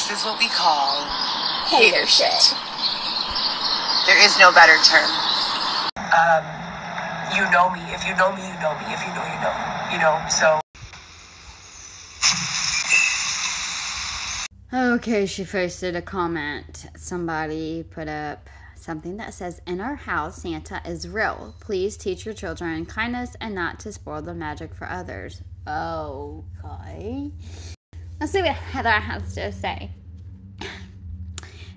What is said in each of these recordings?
This is what we call hater shit. There is no better term. You know me. If you know me, you know me. If you know, you know. You know, so. Okay, she posted a comment. Somebody put up something that says, in our house, Santa is real. Please teach your children kindness and not to spoil the magic for others. Okay. Let's see what Heather has to say.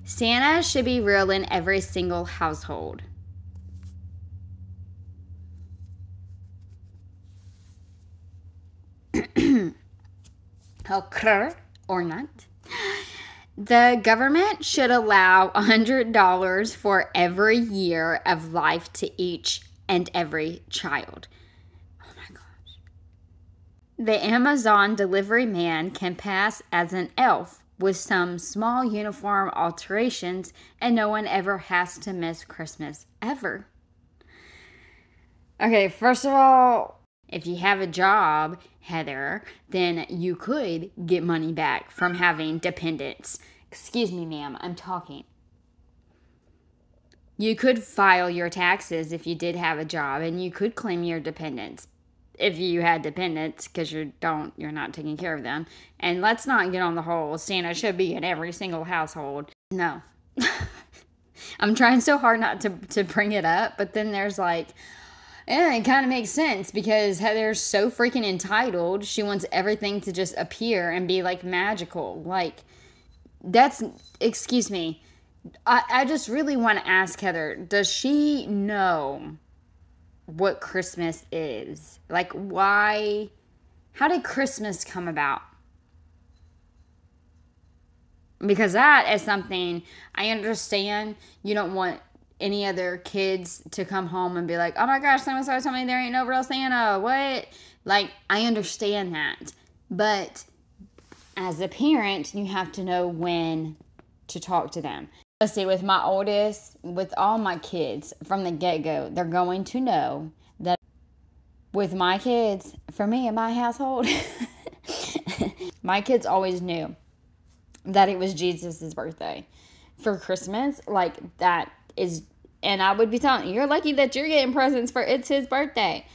Santa should be real in every single household. Okay, or not. The government should allow $100 for every year of life to each and every child. Oh my gosh. The Amazon delivery man can pass as an elf with some small uniform alterations, and no one ever has to miss Christmas ever. Okay, first of all, if you have a job, Heather, then you could get money back from having dependents. Excuse me, ma'am, I'm talking. You could file your taxes if you did have a job, and you could claim your dependents if you had dependents, because you're not taking care of them. And let's not get on the whole Santa should be in every single household. No. I'm trying so hard not to bring it up, but then there's like, yeah, it kind of makes sense because Heather's so freaking entitled. She wants everything to just appear and be like magical. Like, that's, excuse me. I just really want to ask Heather, does she know what Christmas is? Like, why, how did Christmas come about? Because that is something I understand. You don't want any other kids to come home and be like, oh my gosh, so-and-so told me there ain't no real Santa. What? Like, I understand that. But as a parent, you have to know when to talk to them. Let's see, with my oldest, with all my kids from the get-go, they're going to know that with my kids, for me in my household, my kids always knew that it was Jesus' birthday. For Christmas, like, that is, and I would be telling you, you're lucky that you're getting presents for it's his birthday.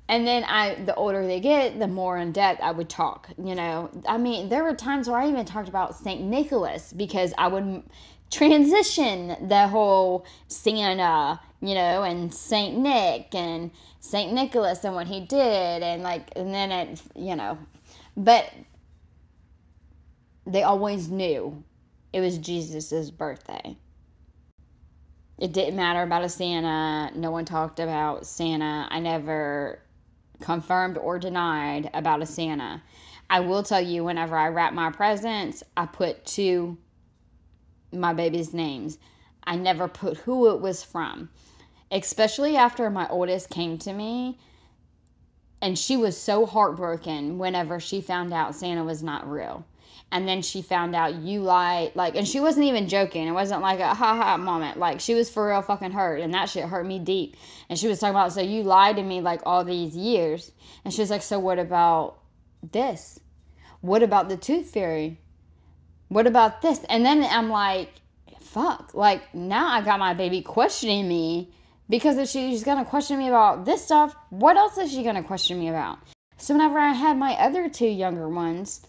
And then the older they get, the more in depth I would talk, you know. I mean, there were times where I even talked about St. Nicholas because I would transition the whole Santa, you know, and St. Nick and St. Nicholas and what he did, and like, and then it, you know, but they always knew it was Jesus's birthday. It didn't matter about a Santa. No one talked about Santa. I never confirmed or denied about a Santa. I will tell you, whenever I wrap my presents, I put to my baby's names. I never put who it was from. Especially after my oldest came to me, and she was so heartbroken whenever she found out Santa was not real. And then she found out you lied, like, and she wasn't even joking. It wasn't like a ha-ha moment. Like, she was for real fucking hurt, and that shit hurt me deep. And she was talking about, so you lied to me, like, all these years. And she was like, so what about this? What about the tooth fairy? What about this? And then I'm like, fuck. Like, now I got my baby questioning me, because if she's going to question me about this stuff, what else is she going to question me about? So whenever I had my other two younger ones,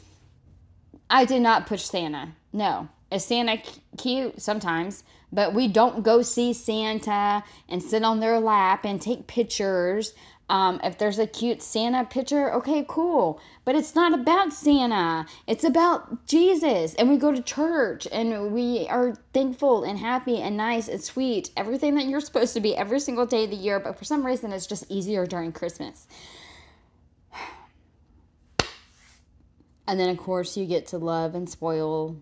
I did not push Santa. No. Is Santa cute? Sometimes. But we don't go see Santa and sit on their lap and take pictures. If there's a cute Santa picture, okay, cool. But it's not about Santa. It's about Jesus. And we go to church and we are thankful and happy and nice and sweet. Everything that you're supposed to be every single day of the year. But for some reason, it's just easier during Christmas. And then, of course, you get to love and spoil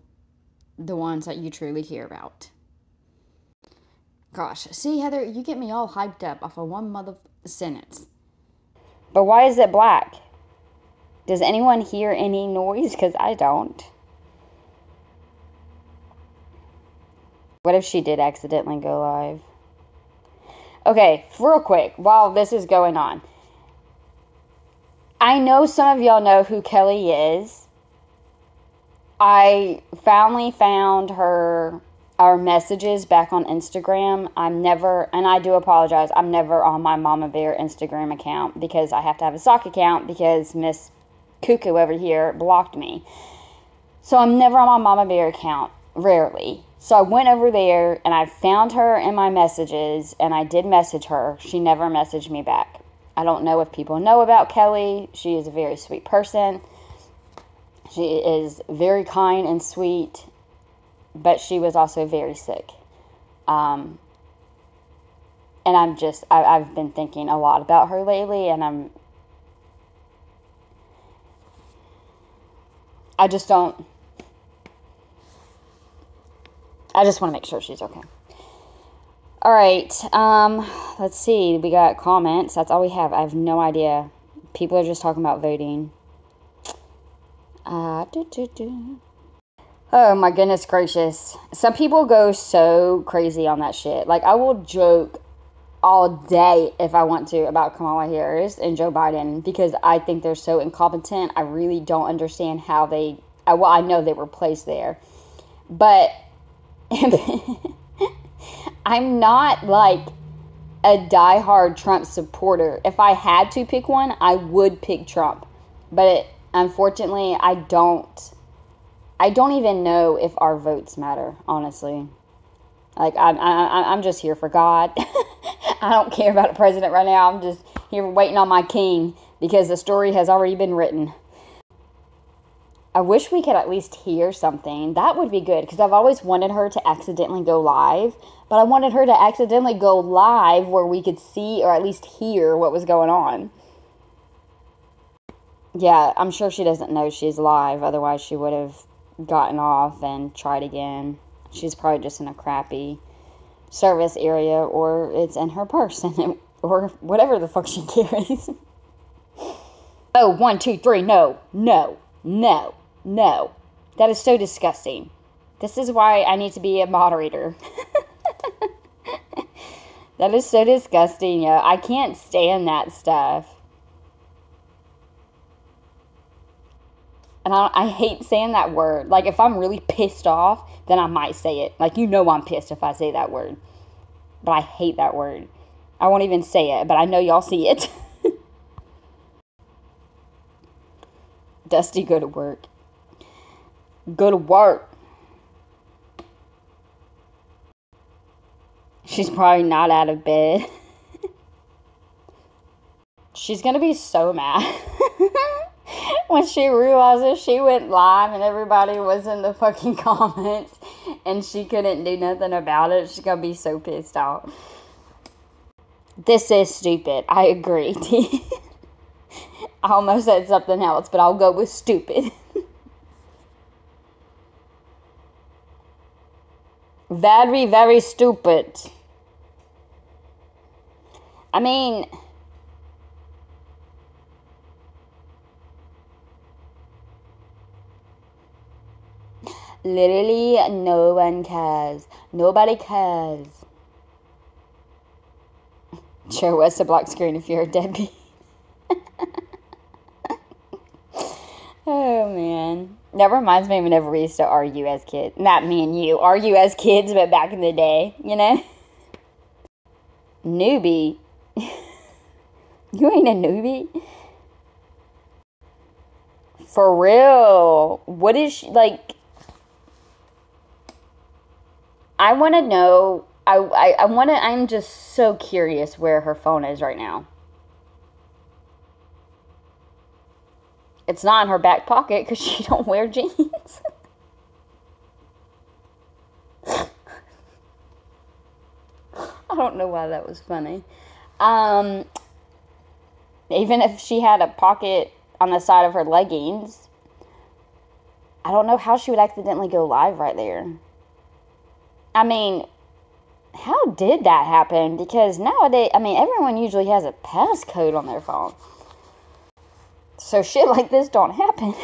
the ones that you truly care about. Gosh, see, Heather, you get me all hyped up off of one mother sentence. But why is it black? Does anyone hear any noise? Because I don't. What if she did accidentally go live? Okay, real quick, while this is going on. I know some of y'all know who Kelly is. I finally found our messages back on Instagram. And I do apologize, I'm never on my Mama Bear Instagram account because I have to have a sock account because Miss Cuckoo over here blocked me. So I'm never on my Mama Bear account, rarely. So I went over there and I found her in my messages and I did message her. She never messaged me back. I don't know if people know about Kelly. She is a very sweet person. She is very kind and sweet, but she was also very sick. And I've been thinking a lot about her lately, and I just want to make sure she's okay. All right, let's see. We got comments. That's all we have. I have no idea. People are just talking about voting. Oh my goodness gracious. Some people go so crazy on that shit. Like, I will joke all day if I want to about Kamala Harris and Joe Biden because I think they're so incompetent. I really don't understand how I know they were placed there. But I'm not like a diehard Trump supporter. If I had to pick one, I would pick Trump. But unfortunately, I don't even know if our votes matter, honestly. Like, I'm just here for God. I don't care about a president right now. I'm just here waiting on my king because the story has already been written. I wish we could at least hear something. That would be good because I've always wanted her to accidentally go live. But I wanted her to accidentally go live where we could see or at least hear what was going on. Yeah, I'm sure she doesn't know she's live. Otherwise, she would have gotten off and tried again. She's probably just in a crappy service area, or it's in her purse, or whatever the fuck she carries. Oh, 1, 2, 3, no. That is so disgusting. This is why I need to be a moderator. That is so disgusting, yo. I can't stand that stuff. And I hate saying that word. Like, if I'm really pissed off, then I might say it. Like, I'm pissed if I say that word. But I hate that word. I won't even say it, but I know y'all see it. Dusty, go to work. Go to work. She's probably not out of bed. She's gonna be so mad. When she realizes she went live and everybody was in the fucking comments and she couldn't do nothing about it, she's gonna be so pissed off. This is stupid. I agree. I almost said something else, but I'll go with stupid. Very, very stupid. I mean, literally no one cares. Nobody cares. Show us a black screen if you're a deadbeat. Oh, man. That reminds me of whenever we used to argue as kids. Not me and you. Argue as kids, but back in the day, you know? Newbie. You ain't a newbie? For real. What is she, like... I want to know... I'm just so curious where her phone is right now. It's not in her back pocket because she don't wear jeans. I don't know why that was funny. Even if she had a pocket on the side of her leggings, I don't know how she would accidentally go live right there. I mean, how did that happen? Because nowadays, I mean, everyone usually has a passcode on their phone. So shit like this don't happen.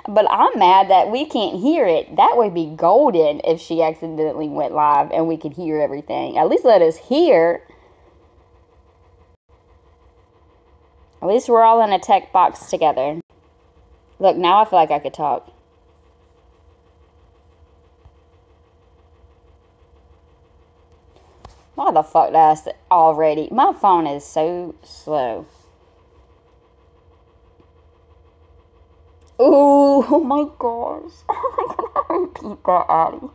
But I'm mad that we can't hear it. That would be golden if she accidentally went live and we could hear everything. At least let us hear. At least we're all in a tech box together. Look, now I feel like I could talk. Why the fuck does already? My phone is so slow. Ooh, oh my gosh. I'm gonna repeat that, Addie.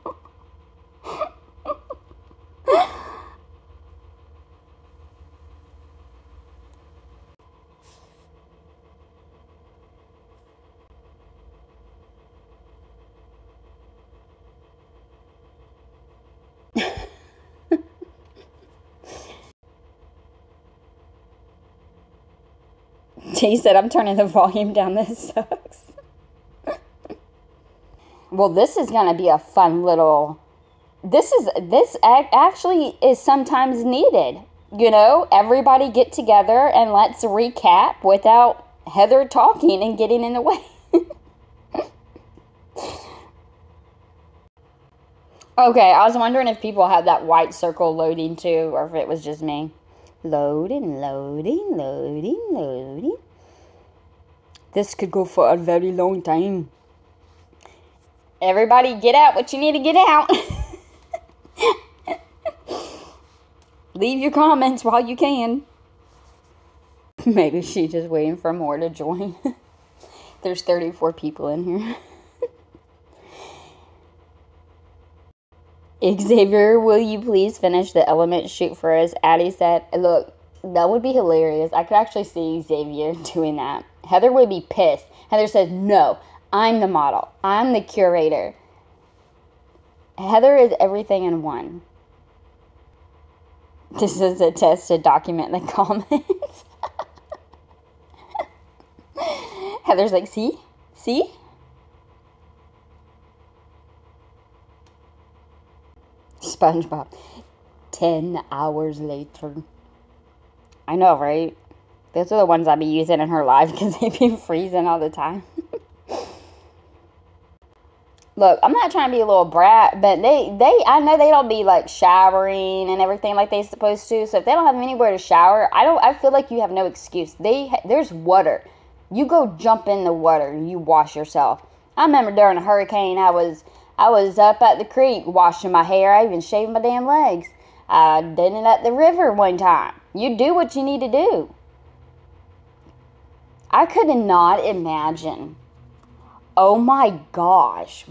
He said, I'm turning the volume down. This sucks. Well, this is going to be a fun little... This actually is sometimes needed. You know, everybody get together and let's recap without Heather talking and getting in the way. Okay, I was wondering if people had that white circle loading too, or if it was just me. Loading, loading, loading, loading. This could go for a very long time. Everybody get out what you need to get out. Leave your comments while you can. Maybe she's just waiting for more to join. There's 34 people in here. Xavier, will you please finish the element shoot for us? Addie said, look, that would be hilarious. I could actually see Xavier doing that. Heather would be pissed. Heather says, no, I'm the model. I'm the curator. Heather is everything in one. This is a test to document the comments. Heather's like, see? See? SpongeBob. 10 hours later. I know, right? Those are the ones I be using in her live because they be freezing all the time. Look, I'm not trying to be a little brat, but I know they don't be like showering and everything like they supposed to. So if they don't have anywhere to shower, I feel like you have no excuse. There's water. You go jump in the water and you wash yourself. I remember during a hurricane, I was up at the creek washing my hair. I even shaved my damn legs. I did it at the river one time. You do what you need to do. I could not imagine. Oh my gosh.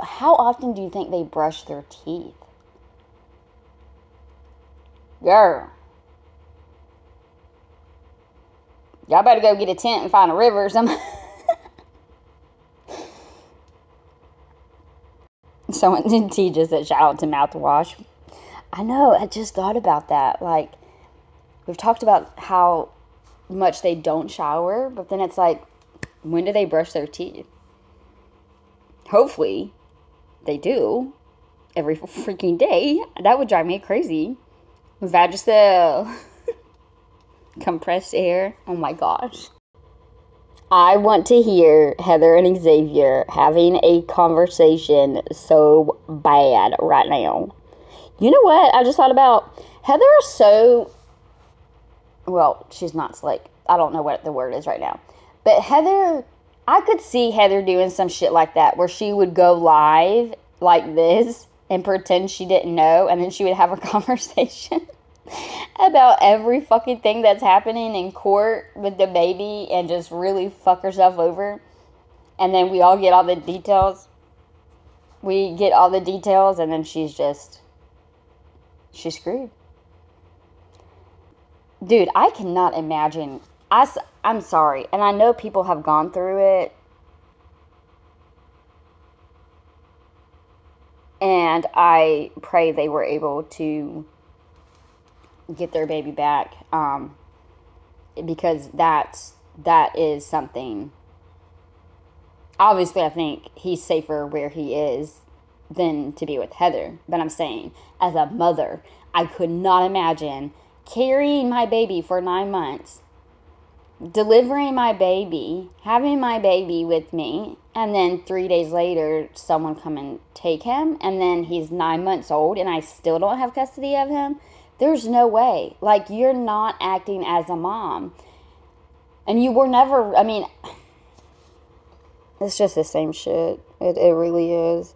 How often do you think they brush their teeth? Girl. Y'all better go get a tent and find a river or something. Someone teaches that shout out to mouthwash. I know, I just thought about that. Like, we've talked about how much they don't shower, but then it's like, when do they brush their teeth? Hopefully, they do. Every freaking day. That would drive me crazy. Vagisil. Compressed air. Oh my gosh. I want to hear Heather and Xavier having a conversation so bad right now. You know what? I just thought about Heather is so... Well, she's not slick. I don't know what the word is right now. But Heather... I could see Heather doing some shit like that where she would go live like this and pretend she didn't know, and then she would have a conversation about every fucking thing that's happening in court with the baby and just really fuck herself over. And then we all get all the details. We get all the details, and then she's screwed. Dude, I cannot imagine... I'm sorry, and I know people have gone through it, and I pray they were able to get their baby back, because that is something. Obviously, I think he's safer where he is than to be with Heather, but I'm saying, as a mother, I could not imagine carrying my baby for 9 months, delivering my baby, having my baby with me, and then 3 days later, someone come and take him, and then he's 9 months old, and I still don't have custody of him. There's no way. Like, you're not acting as a mom. And you were never, I mean, it's just the same shit. It really is.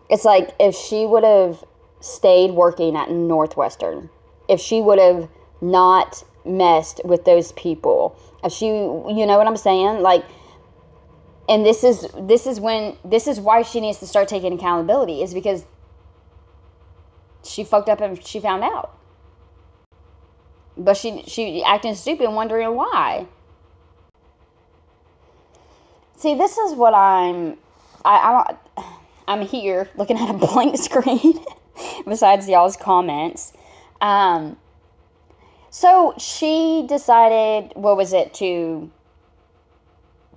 It's like, if she would have stayed working at Northwestern, if she would have not messed with those people, if she, you know what I'm saying? Like, and this is why she needs to start taking accountability, is because she fucked up and she found out. But she acting stupid and wondering why. See, this is what I'm here looking at a blank screen besides y'all's comments. So she decided, what was it, to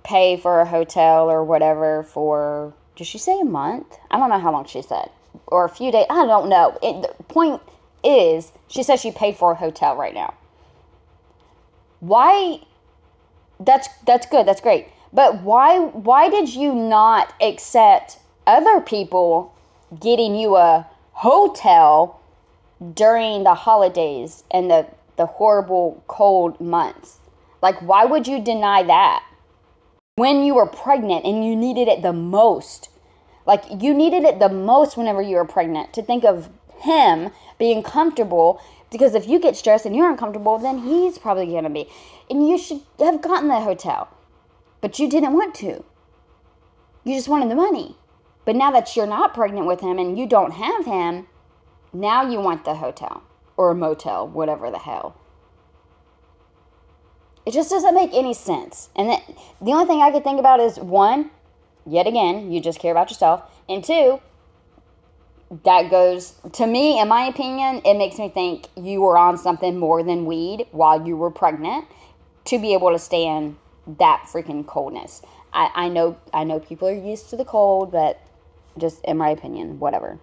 pay for a hotel or whatever for, did she say a month? I don't know how long she said. Or a few days. I don't know. The point is, she says she paid for a hotel right now. Why? That's good. That's great. But why did you not accept other people getting you a hotel during the holidays and the horrible cold months? Like, why would you deny that? When you were pregnant and you needed it the most. Like, you needed it the most whenever you were pregnant, to think of him being comfortable, because if you get stressed and you're uncomfortable, then he's probably going to be. And you should have gotten the hotel. But you didn't want to. You just wanted the money. But now that you're not pregnant with him and you don't have him, now you want the hotel. Or a motel, whatever the hell. It just doesn't make any sense. And the only thing I could think about is, one, yet again, you just care about yourself. And two, that goes, to me, in my opinion, it makes me think you were on something more than weed while you were pregnant to be able to stand that freaking coldness. I know people are used to the cold, but just in my opinion, whatever.